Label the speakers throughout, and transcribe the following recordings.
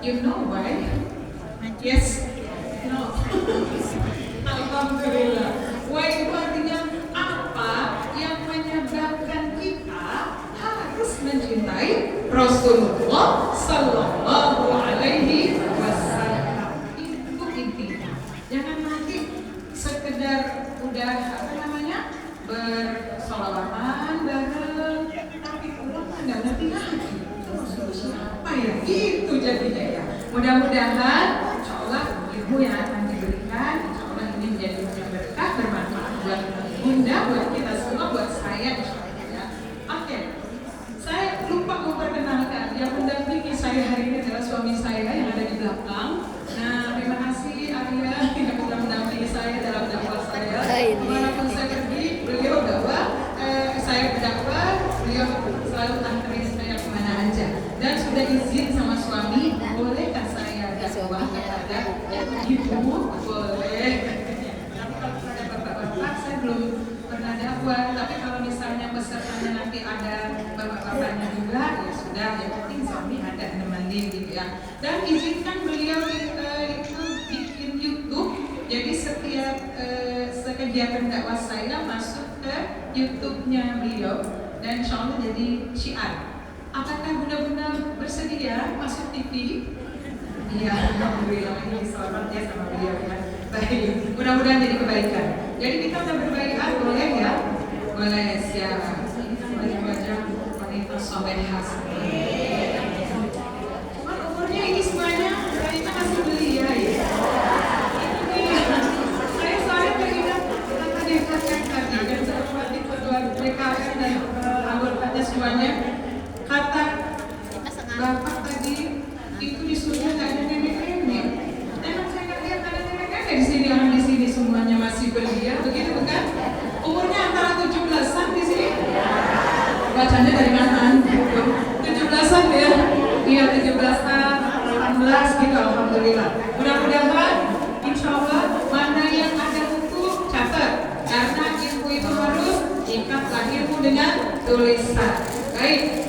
Speaker 1: You know why? Yes. No. Alhamdulillah. Why itu artinya apa yang menyebabkan kita harus mencintai Rasulullah Sallallahu Alaihi Wasallam. Itu intinya. Jangan nanti sekedar udah apa namanya bersolawatan bareng, tapi pulang nggak ngerti lagi. Apa ya? Itu jadinya ya. Mudah-mudahan insya Allah ilmu yang akan diberikan, insya Allah ini menjadi yang berkah, bermanfaat buat Bunda, buat kita semua, buat saya insya Allah ya. Oke, saya lupa memperkenalkan yang mendampingi saya hari ini adalah suami saya yang ada di belakang. Nah, terima kasih Arya yang sudah mendampingi saya dalam dakwah saya. Kemanapun saya pergi, beliau dakwah, saya berdakwah, beliau selalu anterin saya kemana aja. Dan sudah izin sama suami, bolehkah saya dakwah kepada ibu? Boleh. Tapi kalau kepada bapak-bapak saya belum pernah dakwah. Tapi kalau misalnya pesertanya nanti ada bapak-bapaknya juga, ya sudah. Yang penting suami ada nemenin gitu ya. Dan izinkan beliau itu bikin YouTube. Jadi setiap sekegiatan dakwah saya masuk ke YouTube-nya beliau dan insya Allah jadi syiar. Apakah benar-benar bersedia masuk TV? Iya, alhamdulillah ini disorot ya sama beliau ya. Baik, mudah-mudahan jadi kebaikan. Jadi kita udah berbaikat, boleh ya? Boleh, siap. Ini kan wajah wanita solehah. Cuman umurnya ini semuanya kita masih belia ya. Saya soalnya teringat kata dekatkan tadi dan seperti ketua DKM dan anggotanya semuanya. Kata bapak tadi itu di surga nggak ada nenek-nenek. Emang saya nggak lihat ada nenek-nenek di sini, orang di sini semuanya masih belia, begitu bukan? Umurnya antara 17-an di sini. Bacanya dari mana? 17-an ya? Iya 17-an, 18 gitu, alhamdulillah. Mudah-mudahan, insya Allah mana yang ada buku catat, karena ilmu itu harus ikat lahirmu dengan tulisan. Baik.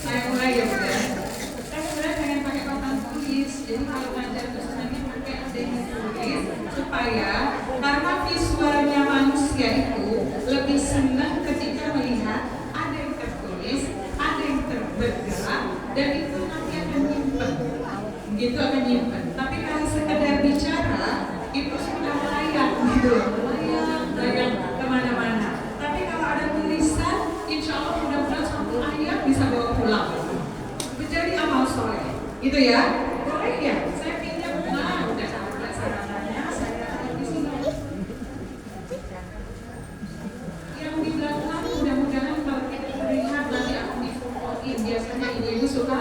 Speaker 1: Saya mulai ya Bunda. Saya sebenarnya pengen pakai papan tulis. Jadi kalau ngajar itu sebenarnya pakai ada yang tulis supaya karena visualnya manusia itu lebih senang ketika melihat ada yang tertulis, ada yang bergerak, dan itu nanti akan nyimpen. Gitu akan nyimpen. Tapi kalau sekedar bicara itu sudah layak gitu, layak kemana-mana. Tapi kalau ada tulisan, insya Allah mudah-mudahan satu ayat bisa bawa pulang. Menjadi amal soleh. Itu ya? Boleh ya? Saya pinjam. Nah, udah ada sarapannya. Saya di sini. Yang di belakang mudah-mudahan kalau kita terlihat nanti akan difotoin. Biasanya ibu-ibu suka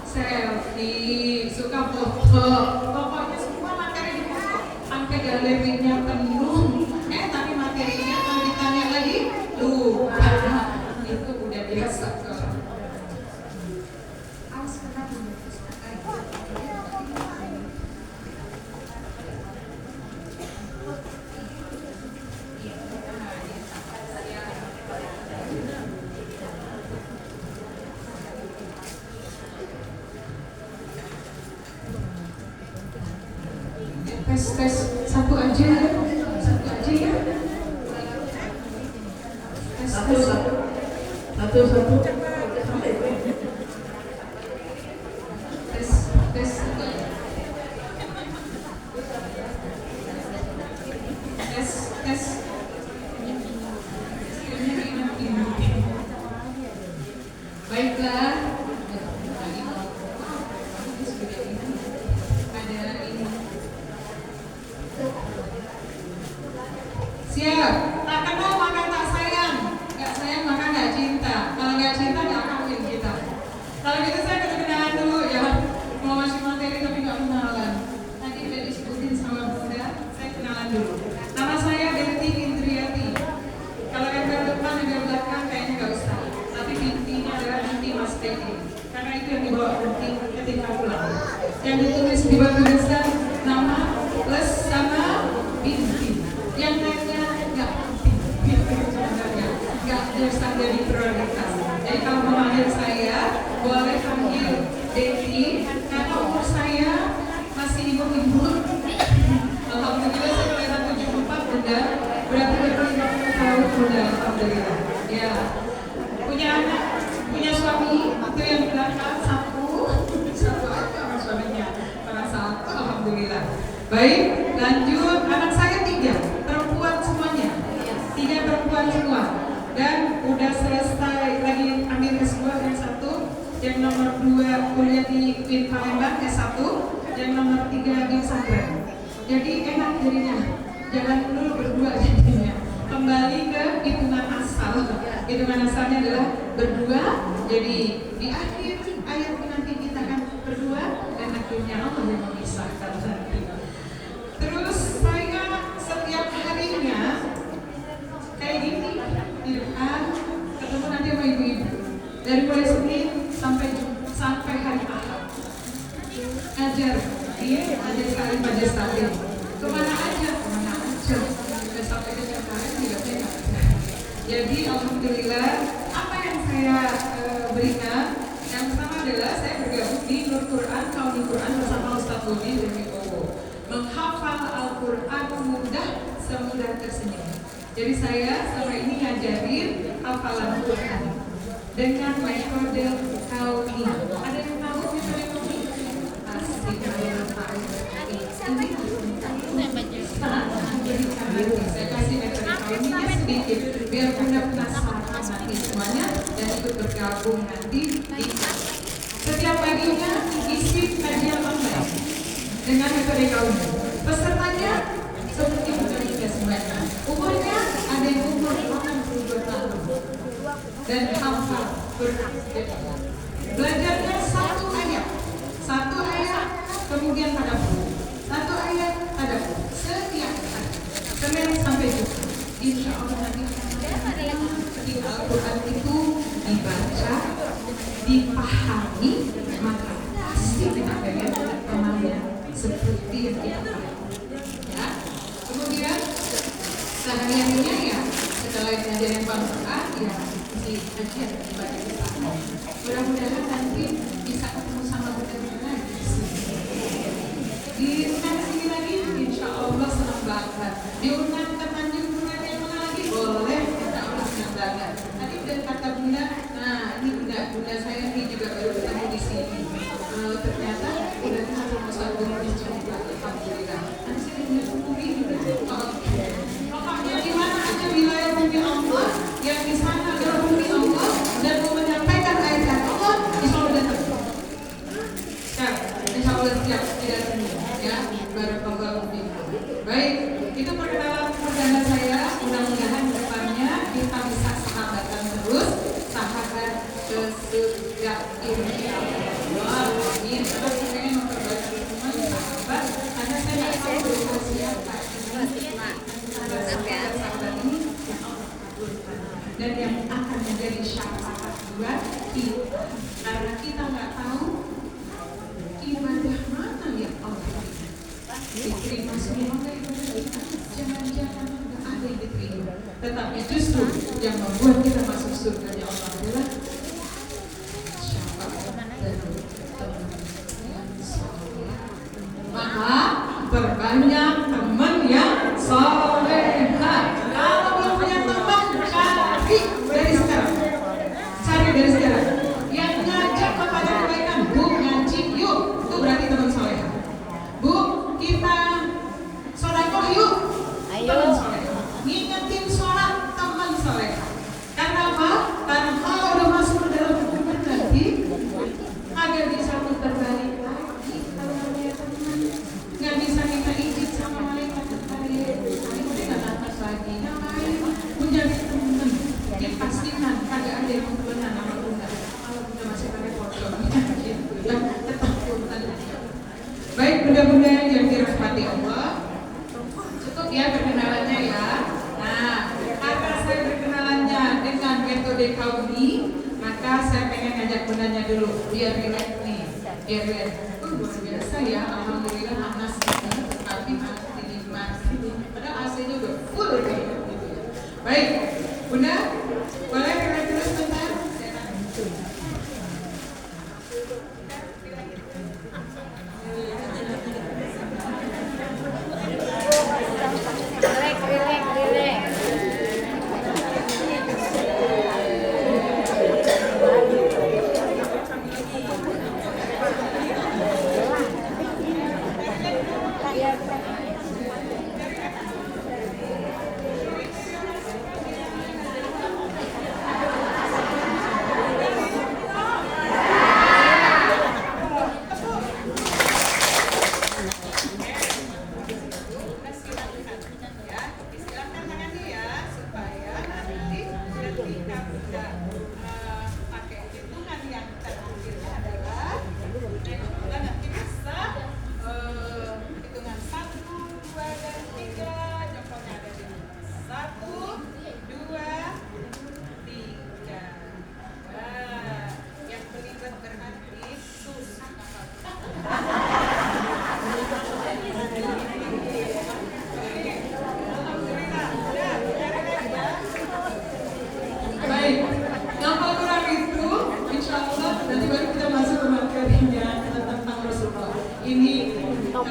Speaker 1: selfie, suka foto. Pokoknya semua materi difoto. Sampai galerinya penuh. Tapi materinya kalau ditanya lagi, lupa. Itu udah biasa. Tes satu aja ya. Satu. Tes. Baiklah. Siap. Tak kenal maka tak sayang. Gak sayang maka gak cinta. Kalau gak cinta gak kawin kita. Kalau gitu saya kenalan dulu ya. Mau masih materi tapi gak kenalan. Tadi udah disebutin sama Bunda. Saya kenalan dulu. Nama saya Betty Indriati. Kalau yang depan yang belakang kayaknya gak usah. Tapi intinya adalah nanti Mas Betty. Karena itu yang dibawa nanti ketika pulang. Yang ditulis di batu tulisan nama plus sama binti. Yang lainnya nggak penting, nggak usah jadi prioritas. Jadi kalau memanggil saya boleh panggil Betty Ya. Punya anak, punya suami, itu yang belakang satu aja sama suaminya. Karena satu, alhamdulillah. Baik, lanjut. Anak saya 3, perempuan semuanya. 3 perempuan semua. Dan udah selesai lagi ambil S2 yang satu, yang nomor 2 kuliah di UIN Palembang S1, yang nomor 3 di pesantren. Jadi enak jadinya, jangan dulu berdua jadinya. Kembali ke hitungan asal. Hitungan asalnya adalah berdua. Jadi di akhir ayat nanti kita akan berdua dan akhirnya Allah yang memisahkan nanti. Terus saya setiap harinya kayak gini di depan ketemu nanti sama ibu-ibu dari mulai Senin sampai hari Ahad. Ngajar sekali majelis taklim. Kemana aja? Udah sampai ke Jakarta juga saya. Jadi alhamdulillah apa yang saya berikan yang pertama adalah saya bergabung di Nur Quran Kauni Quran bersama Ustaz Budi dan Wibowo. Menghafal Al-Quran mudah semudah tersenyum. Jadi saya selama ini ngajarin hafalan Quran dengan metode Kauni. Ada yang tahu metode Kauni? Asik, ada yang tahu. Saya kasih metode Kauni sedikit biar Bunda penasaran nanti semuanya dan ikut bergabung nanti di setiap paginya isi kajian online dengan metode Kauni. Pesertanya seperti Bunda juga semuanya. Umurnya ada yang umur 82 tahun dan hafal belajarnya satu ayat kemudian tadabbur, satu ayat tadabbur setiap hari Senin sampai Jumat. Insya Allah nanti di Al-Quran itu dibaca, dipahami, maka pasti kita pengen temannya seperti yang kita pahami. Ya. Kemudian sehari-harinya ya setelah ngajarin Al-Quran ya di kajian ibadah kita. Mudah-mudahan nanti bisa ketemu sama Bunda lagi diundang sini lagi, insya Allah senang banget. Diundang ke Tanjung Bunga yang mana lagi? Boleh, insya Allah senang banget. Tadi udah kata Bunda, nah ini Bunda saya ini juga baru ketemu di sini. Ternyata udah ketemu Ustaz Budi juga, alhamdulillah. Nanti saya punya bumi juga. Pokoknya di mana aja wilayah bumi Allah, yang di sana adalah bumi Allah dan mau menyampaikan ayat Allah, insya Allah datang. Insya Allah siap, tidak semua. Ya, barakallahu fiikum. Baik, itu perkenalan perdana saya. Mudah-mudahan depannya kita bisa sahabatan terus, sahabat ke surga insyaallah. Amin. Terus saya ingin memperbaiki teman sahabat, karena saya nggak tahu berupa siapa. Sahabat ini yang Allah kabulkan dan yang akan menjadi syafaat buat kita. Karena kita nggak tahu ibadah mana yang Allah diterima semua ibadah kita. Jangan-jangan nggak ada yang diterima. Tetapi justru yang membuat kita masuk surganya Allah adalah syafaat dan teman yang saleh. Maka berbanyak teman yang salehah. Kalau belum punya teman, cari dari sekarang. Yang ngajak kepada kebaikan, Bu ngaji yuk, itu berarti teman salehah. Bu, kita sedekah yuk, teman salehah. Ngingetin sholat, teman salehah. Karena apa? Karena kalau udah masuk ke dalam hubungan nanti, agak bisa putar balik lagi. Kalau punya teman, nggak bisa minta izin sama malaikat terkait. Ini udah nggak nafas lagi. Ngapain? Menjadi teman. Dipastikan kagak ada yang benar sama Bunda. Kalau Bunda masih pakai foto, gitu ya, tetap punten. Baik, Bunda-bunda yang dirahmati Allah, cukup ya perkenalannya ya. Nah, karena saya berkenalannya dengan metode Kauni, maka saya pengen ngajak Bundanya dulu, biar relax nih, biar relax. Luar biasa ya, alhamdulillah panas banget, tapi masih dinikmati. Padahal AC-nya udah full kayak gitu ya. Baik, Bunda, boleh relax dulu sebentar?
Speaker 2: Relax.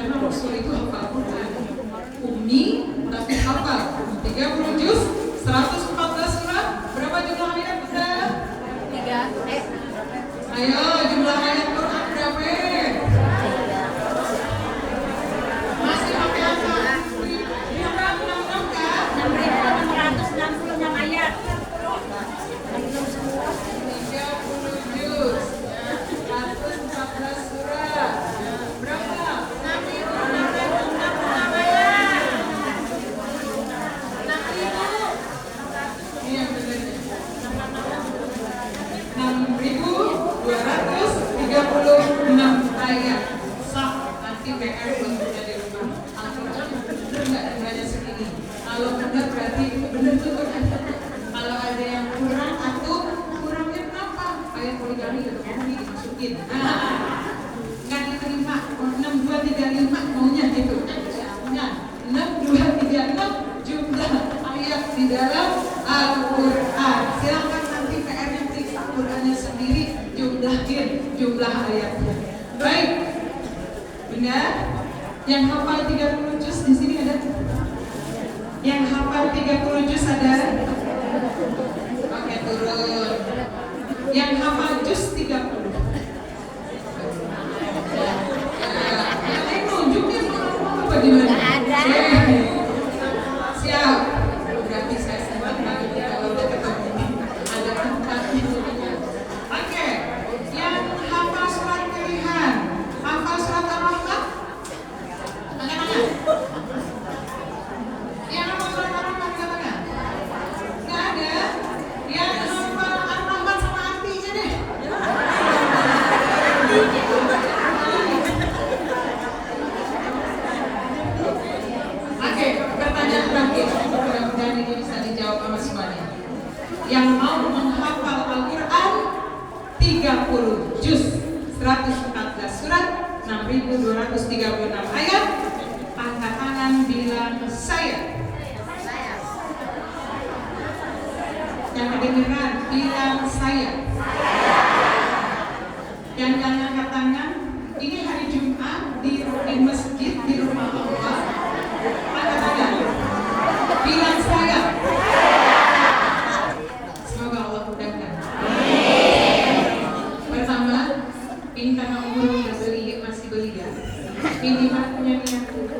Speaker 1: karena Rasul itu hafal Quran. Ummi tapi hafal 30 juz, 114 surat. Berapa jumlah ayat Bunda? 3. Ayo jumlah ayat Quran berapa? Masih pakai apa? 666 kan?
Speaker 2: 6.666 ayat.
Speaker 1: 30 juz, 114 surat. Berapa?
Speaker 2: 6.666 ayat.
Speaker 1: 6.000. Ini yang benar. 6.236 ayat. Sah, nanti PR buat Bunda di rumah. Al-Quran benar nggak jumlahnya segini? Kalau benar berarti itu benar tuh Quran. Kalau ada yang kurang atau kurangnya kenapa? Ayat poligami gitu dimasukin. Nggak diterima. 6235 maunya gitu. Nah, 6236 jumlah ayat di dalam Al-Quran. Silakan nanti PR-nya periksa Qurannya sendiri, jumlah ayatnya. Baik, benar? Yang hafal 30 juz di sini ada? Yang hafal 30 juz ada? Oke, turun. Yang hafal juz 30. Yang lain nunjukin apa gimana?
Speaker 2: Ada.
Speaker 1: Siap. Berarti saya senang banget kalau udah ketemu ada angkatnya. Oke, yang hafal surat pilihan, hafal surat Ar-Rahman, angkat tangan. Yang hafal surat Ar-Rahman, angkat tangan. Nggak ada. Yang hafal Ar-Rahman sama artinya deh. Oke, pertanyaan terakhir. Mudah-mudahan ini bisa dijawab sama semuanya. Yang mau menghafal Al-Quran 30 juz, 114 surat, 6.236 ayat, angkat tangan bilang saya. Yang kedengeran bilang saya. Yang jangan angkat tangan, ini hari Jumat di masjid di rumah Allah. Angkat tangan. Bilang saya. Semoga Allah mudahkan. Pertama, ini karena umur masih belia. Minimal punya niat dulu.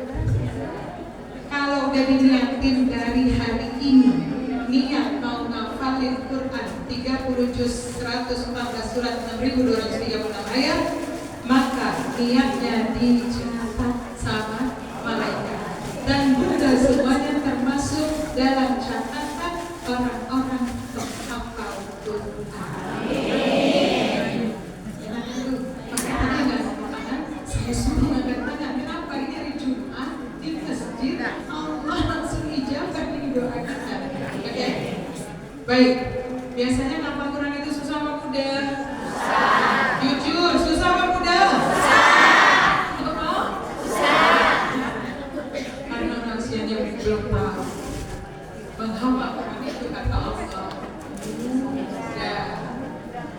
Speaker 1: Kalau udah diniatin dari hari ini, niat mau ngafalin Quran 30 juz, 114 surat, 6.236 ayat, maka niatnya dicatat sama malaikat. Dan Bunda semuanya termasuk dalam catatan orang-orang penghafal Quran. Saya suruh angkat tangan. Kenapa ini hari Jumat di masjid? Allah langsung ijabah ini doa kita. Oke? Baik. Biasanya ngapal Quran itu susah apa mudah? Jujur, susah apa mudah? Apa? Karena manusianya belum tahu. Menghafal Quran itu kata Allah. Ya,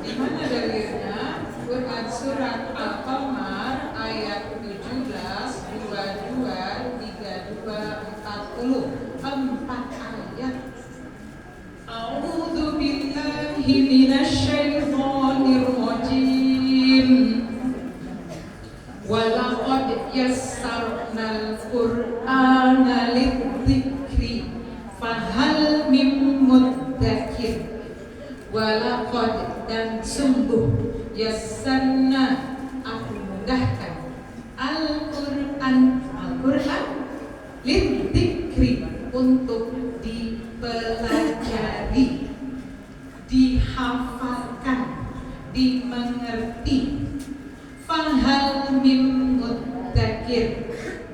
Speaker 1: di mana dalilnya? Quran surat Al-Qamar ayat 17, 22, 32, 40. 4 ayat. A'udzu billahi minasyaitonir rajim. Walaqad yassarnal Qur'ana lidzikri fahal mim mudzakir. Walaqad dan sungguh yassarna aku mudahkan Al-Qur'an lidzikri untuk dipelajari, dihafalkan, dimengerti. Fahal mim mudzakir,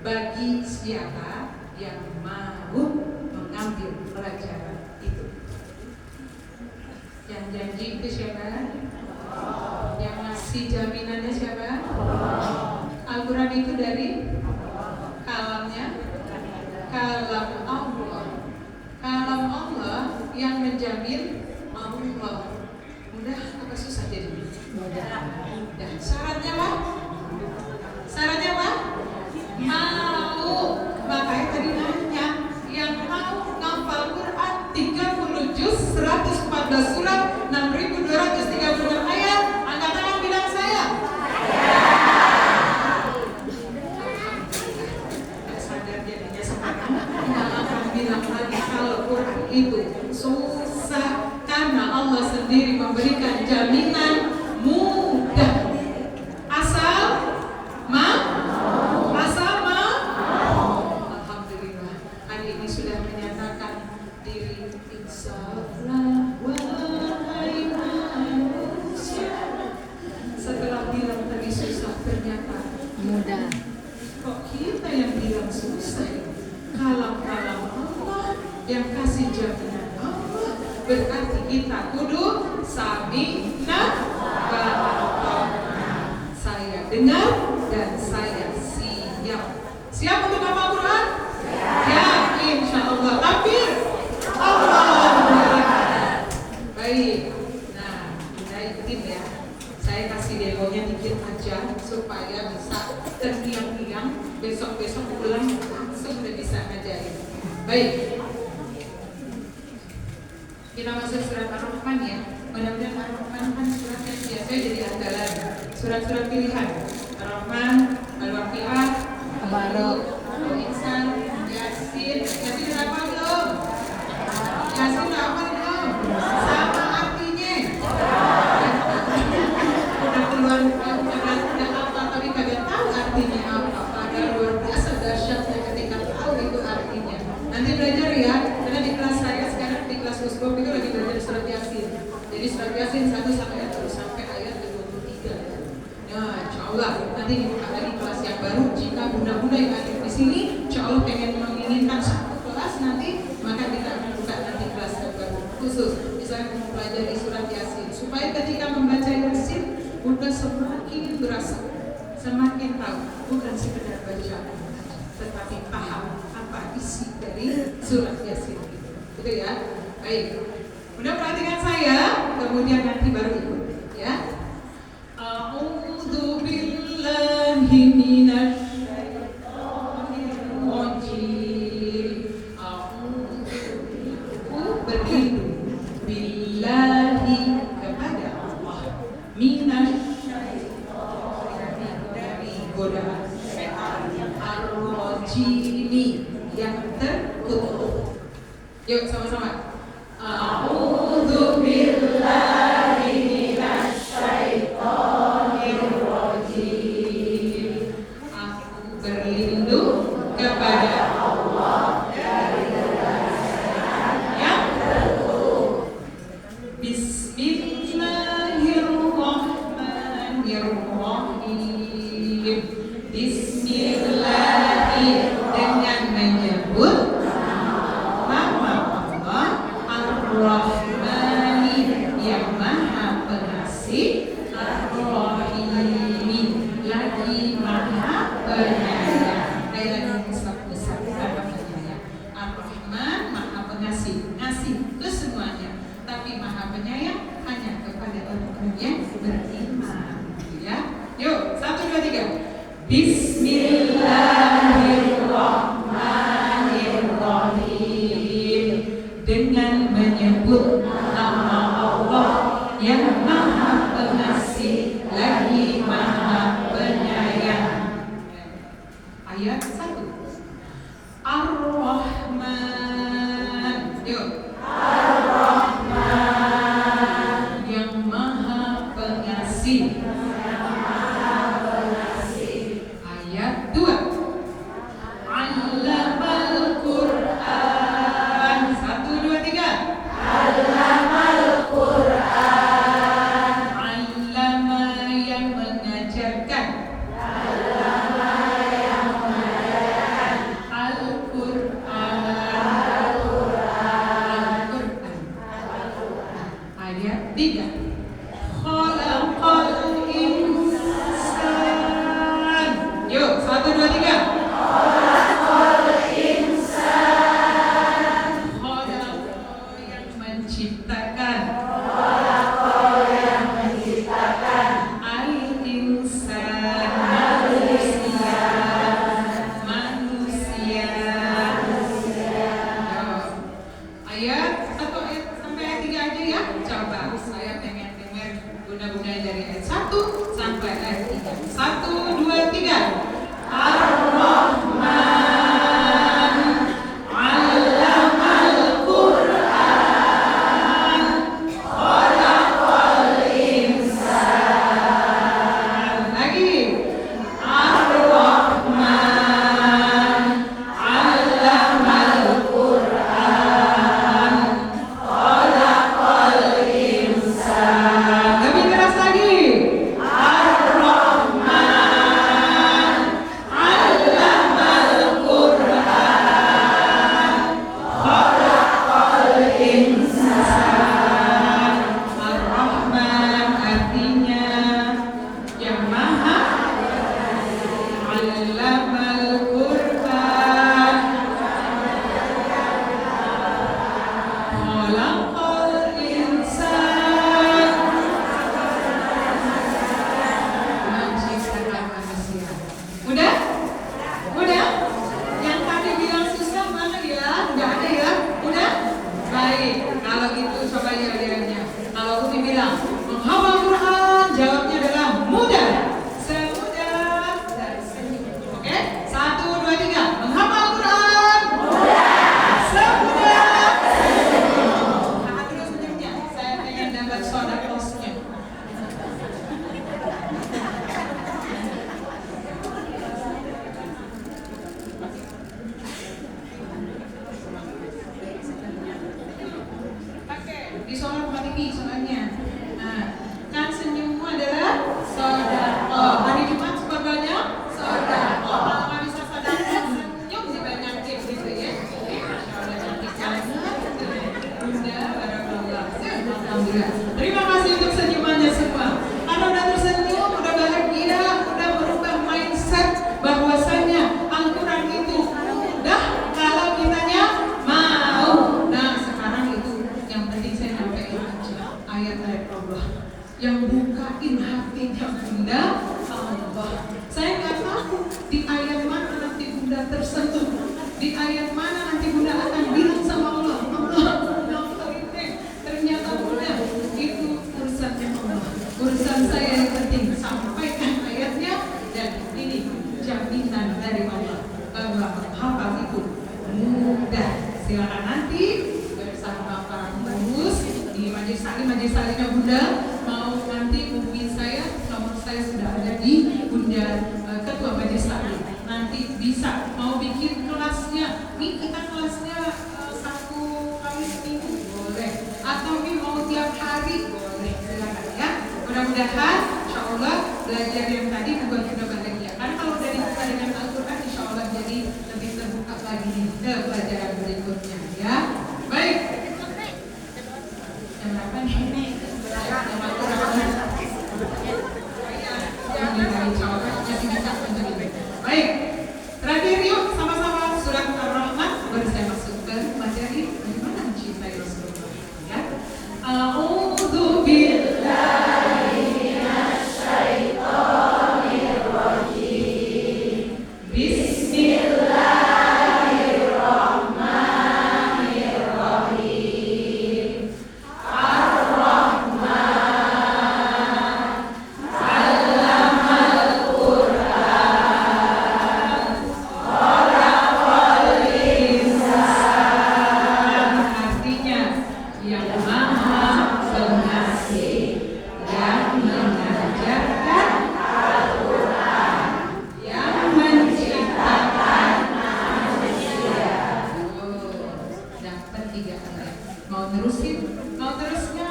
Speaker 1: bagi siapa yang mau mengambil pelajaran itu. Yang janji itu siapa? Yang ngasih jaminannya siapa? Al-Quran itu dari kalamnya, kalam Allah. Kalam Allah yang menjamin Allah. Mudah apa susah jadi? Mudah. Syaratnya apa? Syaratnya apa? kita kudu sami'na wa ata'na. Saya dengar dan saya siap. Siap untuk hafal Quran? Siap, insya Allah. Takbir. Allahu Akbar. Baik. Nah, kita ikutin ya. Saya kasih demonya dikit aja supaya bisa terdiam-diam. Besok-besok pulang langsung udah bisa ngajarin. Baik. Kita masuk surat Ar-Rahman ya. Mudah-mudahan Ar-Rahman kan surat yang biasanya jadi andalan. Surat-surat pilihan. Ar-Rahman, Al-Waqi'ah, Al-Barok, Al-Insan, Yasin. Yasin apa belum? Yasin apa belum? Sama artinya. Udah keluar, udah apa tapi kagak tahu artinya apa. Padahal luar biasa dahsyatnya ketika tahu itu artinya. Nanti belajar ya. Karena di kelas saya sekarang di kelas Usbok itu lagi belajar surat Yasin. Jadi surat Yasin 1 sampai ayat 23. Nah, insya Allah nanti dibuka lagi kelas yang baru. Jika bunda-bunda yang ada di sini, insya Allah pengen menginginkan satu kelas nanti, maka kita akan buka nanti kelas yang baru khusus bisa mempelajari surat Yasin supaya ketika membaca Yasin udah semakin berasa, semakin tahu, bukan sekedar baca, tetapi paham apa isi dari surat Yasin itu. Gitu ya. Baik. Udah perhatikan saya, kemudian nanti baru ikut ya. A'udzu billahi minasy syaithanir rajim. Aku berlindung billahi kepada Allah minasy syaithanir dari godaan setan ar-rajimi yang terkutuk. Yuk sama-sama. A'udzu billahi minasy syaithanir rajim. Aku berlindung kepada Allah dari godaan setan yang terkutuk. Bismillahirrahmanirrahim. Bismillahi dengan menyebut Ar-Rahmani yang maha pengasih, Ar-Rahimi lagi maha penyayang. Ayat besar maha penyayang. Ar-Rahman maha pengasih, ngasih ke semuanya, tapi maha penyayang hanya kepada orang-orang yang beriman. Ya, yuk 1, 2, 3. Bismillahirrahmanirrahim. Dengan menyebut nama Allah yang maha pengasih lagi maha penyayang. Ayat 1. Ar-Rahman. Yuk. Ar-Rahman yang maha pengasih. Ayat 2. Allamal Qur'an. 1, 2, 3. Allamal Qur'an. Allama yang mengajarkan. Allama yang mengajarkan. Al-Qur'an. Al-Qur'an. Al-Qur'an. Ayat 3. Khalaqal insan. Yuk, 1, 2, 3. Khalaqal insan. Khalaqa yang menciptakan. Khalaqa yang menciptakan. Al-insan manusia. Manusia. Ayat 1 ayat sampai ayat 3 aja ya. Coba saya pengen dengar bunda-bunda dari ayat 1 sampai ayat 3. 1, 2, 3. Ar-Rahman Allamal Qur'an Khalaqal insan. Lagi. Ar-Rahman Allamal Qur'an Khalaqal insan. Lebih keras lagi. Ar-Rahman silakan nanti bersama para pengurus di majelis taklimnya Bunda mau nanti hubungin saya, nomor saya sudah ada di Bunda Ketua Majelis Taklim. Nanti bisa mau bikin kelasnya, nih kita kelasnya 1 kali seminggu boleh, atau nih mau tiap hari boleh, silakan ya. Mudah-mudahan insya Allah belajar yang tadi membuat kita bahagia. Karena kalau udah dibuka dengan Al-Quran, insya Allah jadi lebih terbuka lagi ke pelajaran berikutnya ya. Baik. Yang berapa nih? Baik. Terakhir yuk sama-sama surat Ar-Rahman. Baru saya masuk ke materi bagaimana mencintai Rasulullah ya. A'udzu billahi minasyaitonir rajim. Bismillahirrahmanirrahim. Ar-Rahman 'allamal Qur'an. Khalaqal insan. Artinya yang maha pengasih, yang mengajarkan Al-Quran, yang menciptakan manusia. Dapat 3 ayat. Mau terusin? Mau terusnya?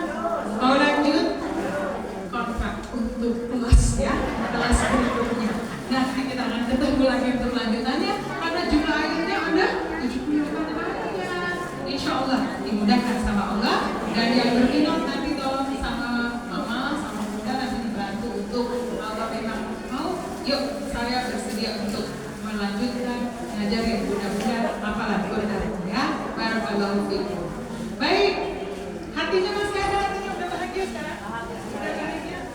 Speaker 1: Mau lanjut? Kontrak untuk kelas ya, kelas berikutnya. Nanti kita akan ketemu lagi untuk lanjutannya karena jumlah ayatnya ada 78 ayat. Insya Allah dimudahkan sama Allah, dan yang berminat nanti tolong sama mama, sama bunda nanti dibantu untuk kalau memang mau, yuk saya bersedia untuk melanjutkan ngajarin bunda-bunda hafalan Quran ya. Barakallahu fikum. Baik, hatinya masih ada, hatinya udah bahagia sekarang? Udah bahagia?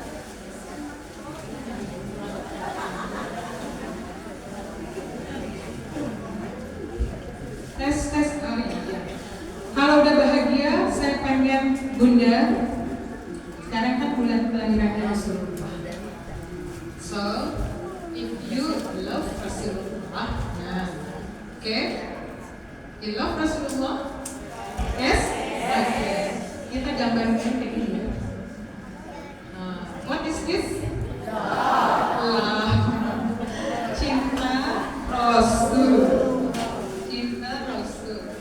Speaker 1: Tes, oh iya. Kalau udah bahagia, saya pengen bunda, sekarang kan bulan kelahiran Rasulullah. So, if you love Rasulullah, nah, okay? You love Rasulullah? Yes? Okay. Kita gambarkan kayak gini ya. What is this? Love. Cinta Rasul. Cinta Rasul.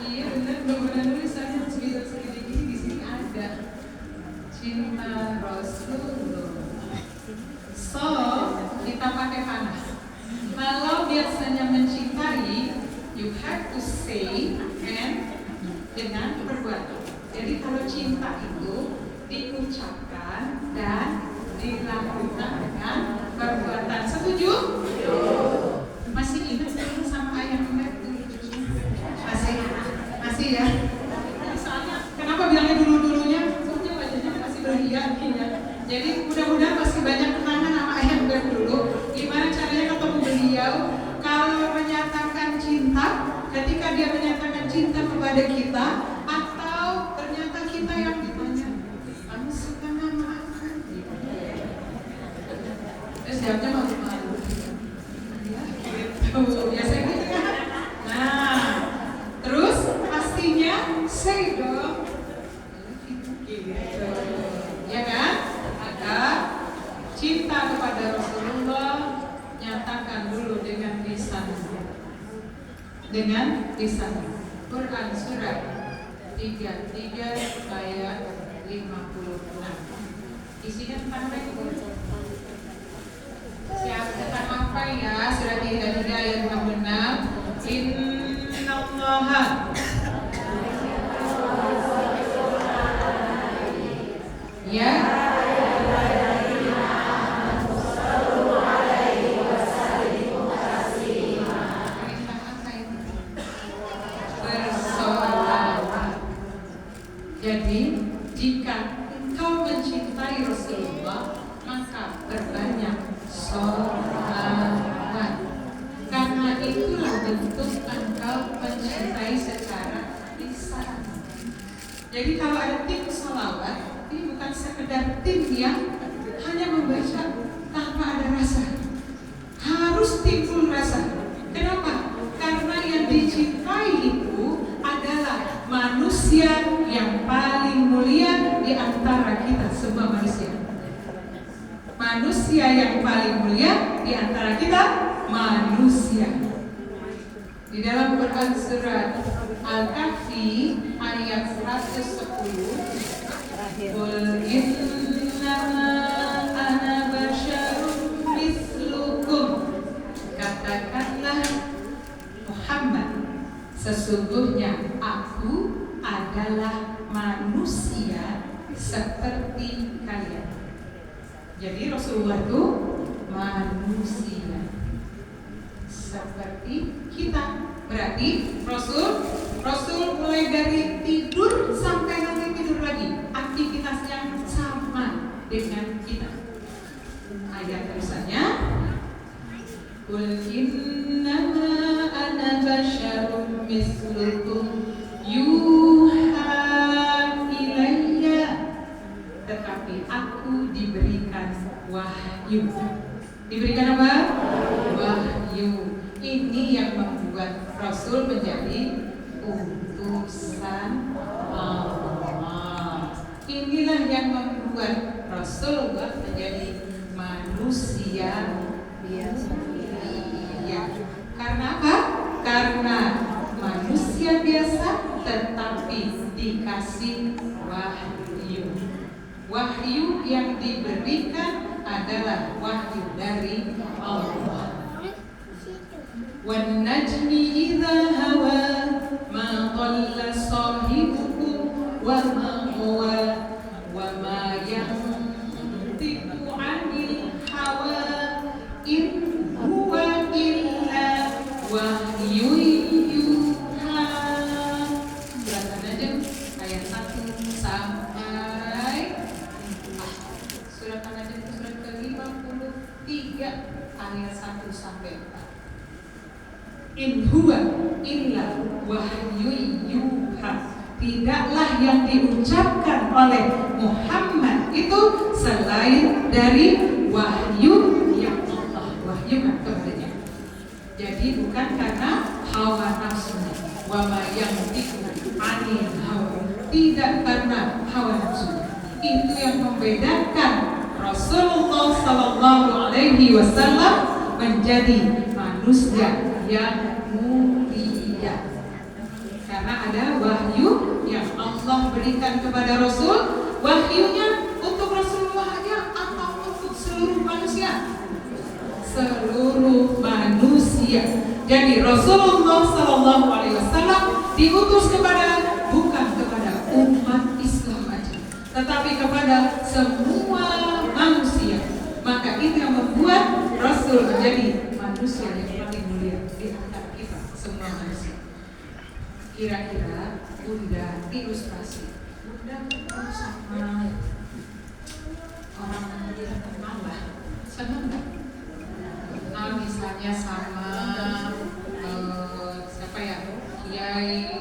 Speaker 1: Iya benar, mudah-mudahan tulisannya segini di sini ada. Cinta Rasulullah. So, kita pakai panah. Kalau biasanya mencintai, you have to say and dengan perbuatan. Jadi kalau cinta itu diucapkan dan dilakukan dengan perbuatan. Setuju? Masih ingat sama ayat itu? Masih ya? Soalnya kenapa bilangnya dulu-dulunya? Soalnya wajahnya masih berhias ya. Jadi mudah-mudahan masih banyak kenangan sama ayat dulu. Gimana caranya ketemu beliau? Kalau menyatakan cinta, ketika dia menyatakan cinta kepada kita, atau ternyata kita yang ditanya, kamu suka nama apa? Terus jawabnya malu-malu. Ya, gitu. Biasanya gitu kan? Nah, terus pastinya say dong. Gitu. Ya kan? Agar cinta kepada Rasulullah nyatakan dulu dengan lisan. Dengan lisan. Quran surat 33 ayat 56. Isinya tentang apa itu? Siapa tentang apa ya? Surat 33 ayat 56. Innallaha ya jadi jika engkau mencintai Rasulullah, maka berbanyak sholawat. Karena itulah bentuk engkau mencintai secara lisan. Jadi kalau ada tim sholawat, ini bukan sekedar tim yang hanya membaca tanpa ada rasa. Harus harus timbul rasa. Kenapa? Karena yang dicintai itu adalah manusia yang paling mulia di antara kita semua manusia. Manusia yang paling mulia di antara kita manusia. Di dalam Quran surat Al-Kahfi ayat 110, Qul innama ana basyarun mislukum. Katakanlah Muhammad, sesungguhnya aku adalah manusia seperti kalian. Jadi Rasulullah itu manusia seperti kita. Berarti Rasul mulai dari tidur sampai nanti tidur lagi, aktivitasnya sama dengan kita. Ayat terusannya, Qul innama ana basyarun mislukum yuha ilayya, tetapi aku diberikan wahyu. Diberikan apa? Wahyu. Ini yang membuat Rasul menjadi utusan Allah. Inilah yang membuat Rasulullah menjadi manusia biasa. Karena apa? Karena manusia biasa tetapi dikasih wahyu. Wahyu yang diberikan adalah wahyu dari Allah. Wan najmi idza hawa ma dhalla sahibukum wa ma huwa wa ma yantiqu 'anil hawa in huwa illa wahyun yuha. Surat An-Najm ayat 1 sampai surat An-Najm surat ke-53 ayat 1 sampai 4. In huwa illa wahyun yuha. Tidaklah yang diucapkan oleh Muhammad itu selain dari wahyu yang Allah wahyukan kepadanya. Jadi bukan karena hawa nafsunya. Wa ma yantiqu 'anil hawa. Tidak karena hawa nafsunya. Itu yang membedakan Rasulullah sallallahu alaihi wasallam menjadi manusia yang mulia. Karena ada wahyu yang Allah berikan kepada Rasul. Wahyunya untuk Rasulullah aja atau untuk seluruh manusia? Seluruh manusia. Jadi Rasulullah sallallahu alaihi wasallam diutus bukan kepada umat Islam aja, tetapi kepada semua manusia. Maka itu yang membuat Rasul menjadi manusia yang paling mulia di antara kita semua manusia. Kira-kira Bunda ilustrasi, Bunda ketemu sama orang yang kenal lah, senang nggak? Kenal misalnya sama siapa ya, kiai,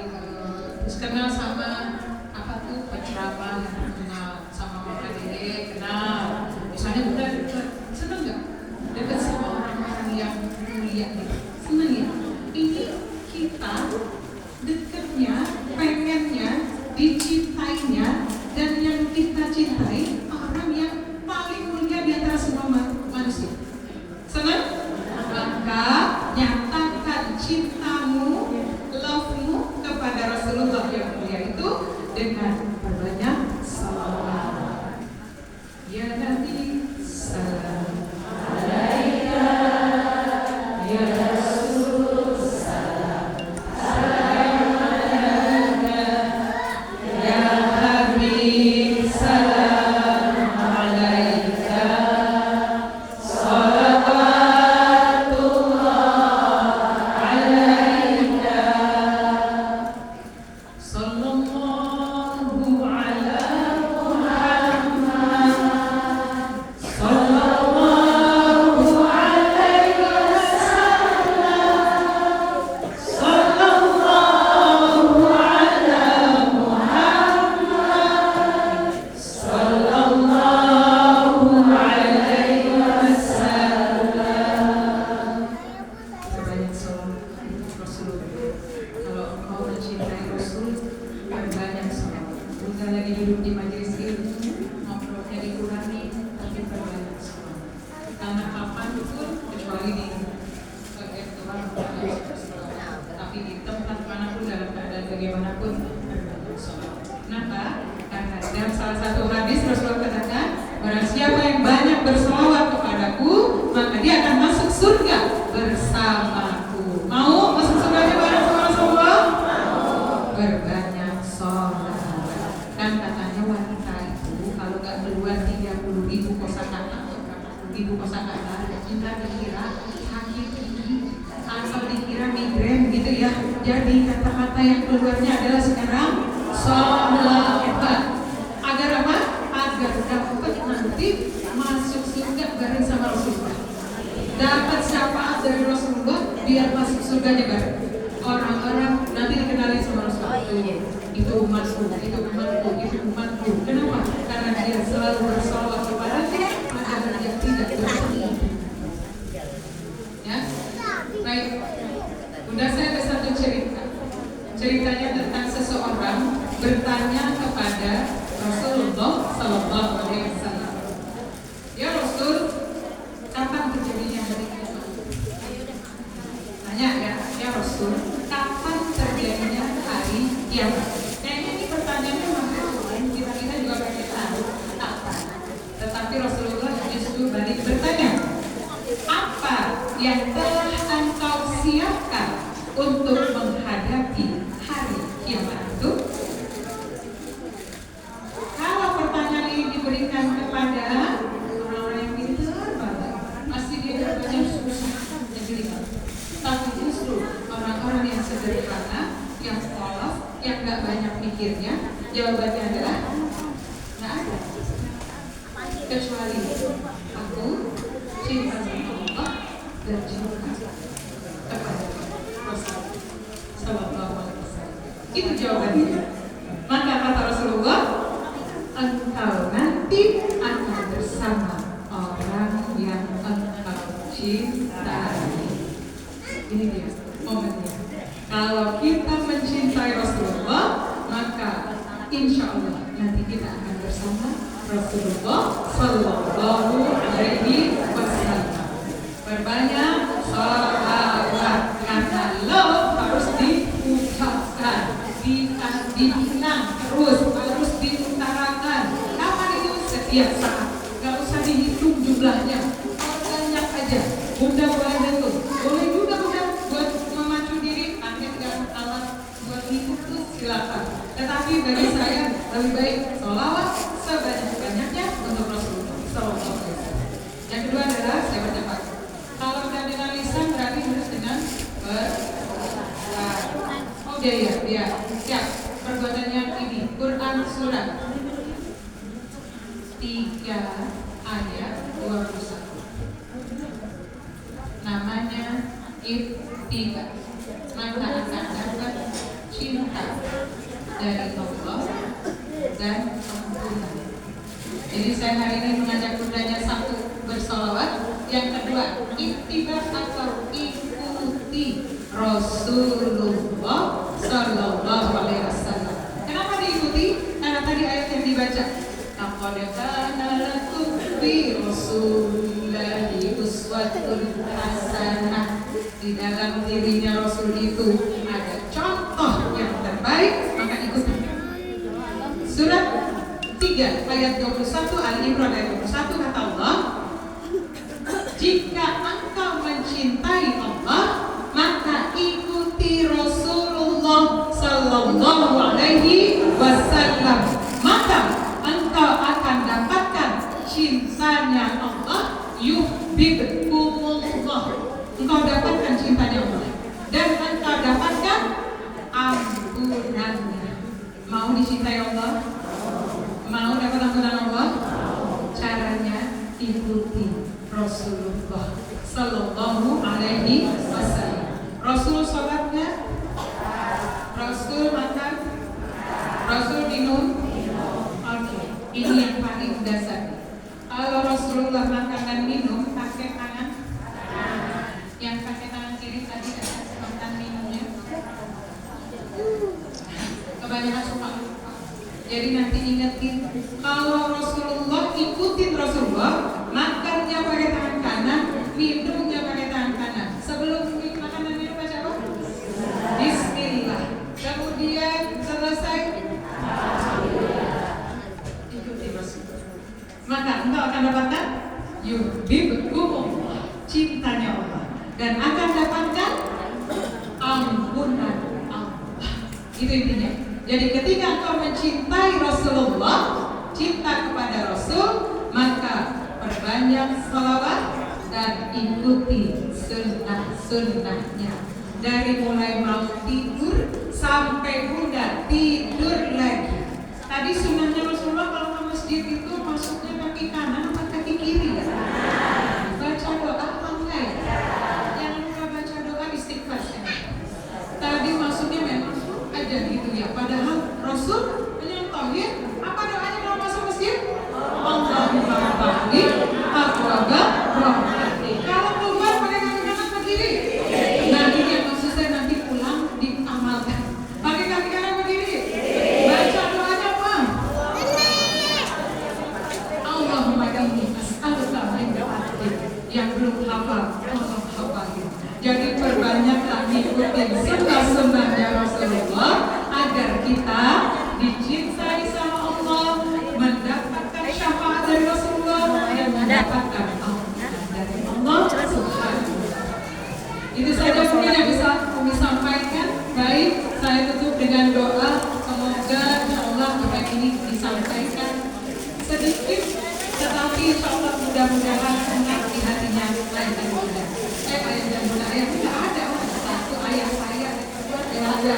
Speaker 1: terus kenal sama apa tuh penceramah yang kenal, sama Mama Dede kenal. Misalnya Bunda senang nggak dekat sama orang-orang yang mulia gitu? Senang ya? Ini kita dekatnya, pengennya, dicintainya, dan yang kita cintai orang yang paling mulia di antara semua manusia. Senang? Maka nyatakan cintamu, love-mu kepada Rasulullah yang mulia itu dengan berbanyak salawat. hidup di majelis ilmu, ngobrolnya dikurangi, tapi perbanyak sholat. Karena kapan pun kecuali di bagian Tuhan tapi di tempat manapun dalam keadaan bagaimanapun perbanyak sholat. Kenapa? Karena dalam salah satu hadis Rasulullah katakan, barang siapa yang banyak bersolawat kepadaku, maka dia akan masuk surga bersamaku. Mau masuk surganya bareng sama Rasulullah? Berbanyak sholat. Dan katanya wanita itu kalau nggak keluar 30.000 kosakata atau 40.000 kosakata, kita dikira sakit gigi atau dikira migrain gitu ya. Jadi kata-kata yang keluarnya adalah sekarang sholat. Agar apa? Agar dapat nanti masuk surga bareng sama Rasulullah. Dapat syafaat dari Rasulullah biar masuk surganya bareng. Orang-orang nanti dikenali sama Rasulullah. Itu umatku, itu umatku, itu umatku. Kenapa? Karena dia selalu bersolawat kepadanya agar dia tidak bersalah. Ya, baik. Bunda saya ada satu cerita. Ceritanya tentang seseorang bertanya kepada Rasulullah Sallallahu Alaihi Wasallam. Ya Rasul, kapan terjadinya hari kiamat? Tanya ya Rasul, kapan terjadinya hari kiamat? Kayaknya ini pertanyaannya masih kita juga pengen tahu kapan. Tetapi Rasulullah justru balik bertanya, apa yang telah engkau siapkan untuk menghadapi hari kiamat itu? Kalau pertanyaan ini diberikan kepada orang-orang yang pintar banget, pasti dia jawabannya susah negeri. Tapi justru orang-orang yang sederhana, yang polos, yang nggak banyak mikirnya, jawabannya adalah nggak ada. Kecuali aku cinta sama Allah dan cinta kepada Rasul Sallallahu Alaihi Wasallam. Itu jawabannya. Maka kata Rasulullah, engkau nanti akan bersama orang yang engkau cintai. Ini dia momennya. Kalau kita mencintai Rasulullah, maka insya Allah nanti kita akan bersama Rasulullah Sallallahu Alaihi Wasallam. Berbanyak sholawat, karena love harus diucapkan, dibilang terus, harus diutarakan. Kapan itu? Setiap saat. Gak usah dihitung jumlahnya, banyak aja. Bunda boleh betul, boleh juga bunda buat memacu diri, ambilkan alat buat hidup tuh silakan. Tetapi bagi saya lebih baik sholawat sebanyak-banyaknya untuk Rasulullah Sallallahu Alaihi Wasallam. Yang kedua adalah saya bercepat. Kalau kita dengan lisan berarti harus dengan oh dia siap. Perbuatannya ini Quran surat 3 ayat 21. Namanya Ittiba. Maka akan dapat cinta dari Allah dan ampunan. Jadi saya hari ini mengajak bundanya satu bersolawat, yang kedua ittiba atau ikuti Rasulullah Sallallahu Alaihi Wasallam. Kenapa diikuti? Karena tadi ayat yang dibaca, laqad kana lakum fi Rasulillahi uswatun hasanah. Di dalam dirinya Rasul itu ada contoh yang terbaik, maka ikuti. Surat 3 ayat 21 Al-Imran ayat 21 kata Allah, jika engkau mencintai Allah, maka ikuti Rasulullah Sallallahu Alaihi Wasallam, maka engkau akan dapatkan cintanya Allah. Yuhibbukumullah, engkau dapatkan cintanya Allah, dan engkau dapatkan ampunannya. Mau dicintai Allah? Mau dapat ampunan Allah? Caranya ikuti Rasulullah Sallallahu Alaihi Wasallam. Rasul sholatnya, Rasul makan, Rasul minum. Oke, ini yang paling dasar. Kalau Rasulullah makan dan minum pakai tangan, yang pakai tangan kiri tadi ada makan minumnya. Kebanyakan suka lupa. Jadi nanti ingat ingetin kalau Rasulullah, ikutin Rasulullah, makannya pakai tangan kanan, minumnya pakai tangan kanan. Sebelum makan dan minum baca apa? Bismillah. Kemudian selesai ikuti Rasulullah. Maka engkau akan dapatkan yuhibbukumullah, cintanya Allah, dan akan dapatkan ampunan Allah. Itu intinya. Jadi ketika engkau mencintai Rasulullah, cinta kepada Rasul, maka perbanyak salawat dan ikuti sunnah-sunnahnya. Dari mulai mau tidur sampai udah tidur lagi. Tadi sunnahnya Rasulullah kalau ke masjid itu masuknya kaki kanan atau kaki kiri ya? Baca doa apa enggak ya? Jangan lupa baca doa istighfar ya. Tadi masuknya memang aja gitu ya. Padahal Rasul menyontohin apa doanya kalau masuk masjid? Allahumma barik abwaba rahmati. Kalau keluar pakai kaki kanan ke kiri. Nah ini yang maksud saya, nanti pulang diamalkan. Pakai kaki kanan ke kiri. Baca doanya apa? Allahumma inni as'aluka min rahmatik. Yang belum hafal, Allah hafalin. Jadi perbanyaklah ngikutin sunnah-sunnahnya Rasulullah agar kita dicintai sama Allah, mendapatkan syafaat dari Rasulullah, dan mendapatkan ampunan dari Allah Subhanahu wa Ta'ala. Itu saja mungkin yang bisa kami sampaikan. Baik, saya tutup dengan doa. Semoga insyaallah doa ini disampaikan sedikit, tetapi insyaallah mudah-mudahan enak di hatinya ayah dan bunda. Ayah dan bunda, ayah tidak ada satu ayah saya yang ada.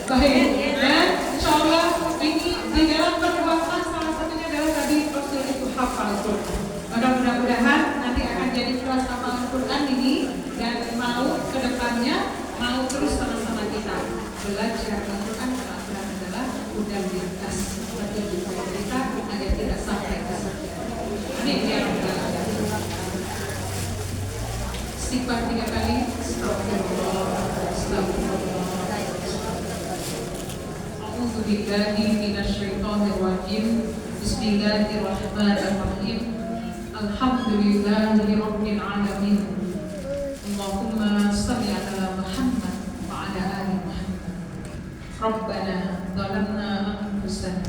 Speaker 1: Baik, dan insyaallah ini di dalam perbuatan salah satunya adalah tadi Rasul itu hafal Quran. Maka mudah-mudahan nanti akan jadi kelas hafalan Quran ini, dan mau kedepannya mau terus sama-sama kita belajar Al-Quran, karena Al-Quran adalah udah lintas petunjuk kita agar tidak sampai ke surga. Amin ya rabbal alamin. Istighfar 3 kali. Astagfirullah, astagfirullah. A'udzu billahi minasyaitonir rajim. Bismillahirrahmanirrahim. Alhamdulillahi rabbil alamin. Allahumma shalli ala Muhammad wa ala ali Muhammad. Rabbana zalamna anfusana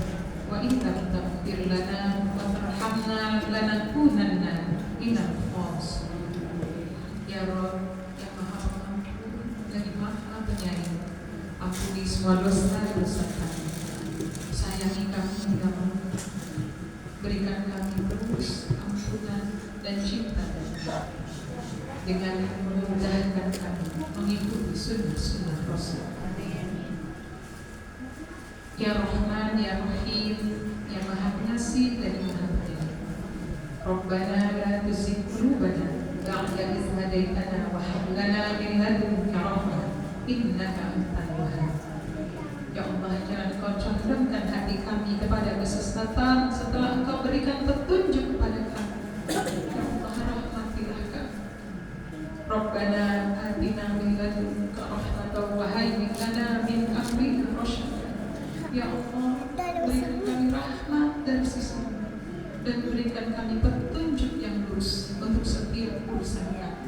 Speaker 1: wa in lam taghfir lana wa tarhamna lanakunanna minal khasirin. Ya Rabb, yang Maha Pengampun dan Maha Penyayang, ampuni semua dosa-dosa kami. Sayangi kami ya Allah. Berikan kami terus ampunan dan cinta dari kami, dengan memudahkan kami mengikuti sunnah-sunnah Rasul. Ya Rahman, Ya Rahim, Ya Maha Pengasih dan Maha Penyayang. Rabbana la tuzigh qulubana ba'da idh hadaitana wa hab lana min ladunka rahmah innaka antal wahhab. Ya Allah, jangan Kau condongkan hati kami kepada kesesatan setelah Engkau berikan petunjuk kepada kami. Ya Allah, rahmatilah kami. Rabbana atina min ladunka rahmatan wa hayyi lana min amrina rasyada. Ya Allah, berikan kami rahmat dari sisi-Mu dan berikan kami petunjuk yang lurus untuk setiap urusan kami.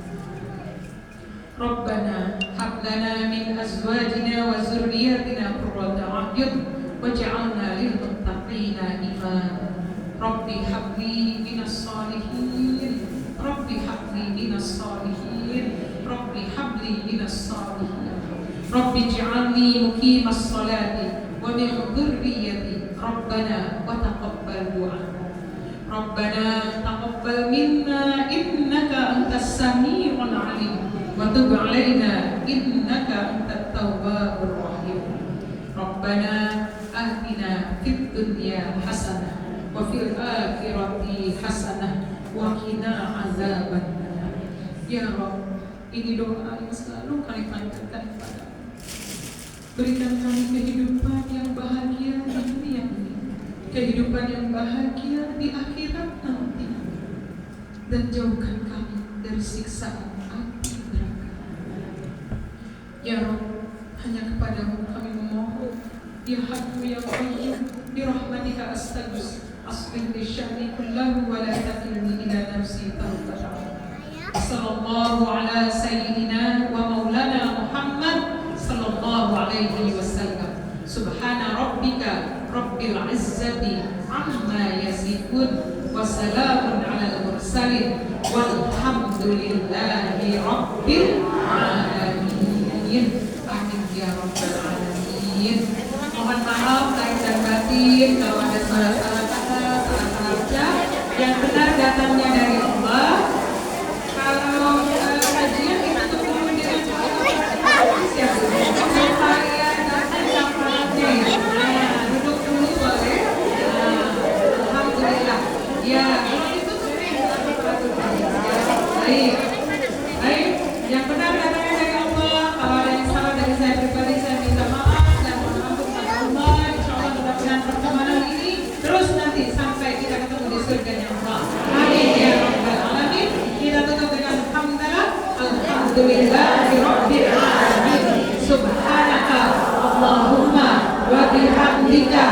Speaker 1: Rabbana hab lana min azwajina wa zurriyyatina qurrata a'yun waj'alna lil muttaqina imama. Rabbi habli minas salihin. Rabbi habli minas salihin. Rabbi habli minas salihin. Rabbi ij'alni muqimas salati wa min dhurriyyati. Rabbana wa taqabbal du'a. Rabbana taqabbal minna innaka antas sami'ul 'alim wa tub 'alaina innaka antat tawwabur rahim. Rabbana atina fid dunya hasanah wa fil akhirati hasanah wa qina azabannar. Ya Rabb, ini doa yang selalu kami panjatkan kepada-Mu. Berikan kami kehidupan yang bahagia di dunia ini, kehidupan yang bahagia di akhirat nanti, dan jauhkan kami dari siksaan api neraka. Ya Rabb, hanya kepada-Mu kami memohon. Ya Hayyu Ya Qayyum, birahmatika astaghfir aslih li sya'ni kullahu wa la takilni ila nafsi tarfata ain. Sallallahu ala sayyidina wa maulana Muhammad sallallahu alaihi wasallam. Subhana rabbika rabbil izzati amma yasifun wa salamun alal mursalin walhamdulillahi rabbil alamin. Amin ya rabbal alamin. Mohon maaf lahir dan batin kalau ada salah-salah kata, salah-salah ucap. Yang benar datangnya dari Allah. Kalau kajian kita tunggu dengan siap. Saya datang syafaatnya ya. Nah, duduk dulu boleh. Nah, alhamdulillah. Ya, kalau itu sering baik. Baik, yang benar datangnya dari Allah. Kalau ada yang salah dari saya pribadi, saya minta maaf dan mohon ampun kepada Allah. Insyaallah mudah-mudahan pertemuan ini terus nanti sampai kita ketemu di surganya Allah. Amin ya rabbal alamin. Kita tutup dengan hamdalah. Alhamdulillahirabbil alamin. Subhanaka Allahumma wa bihamdika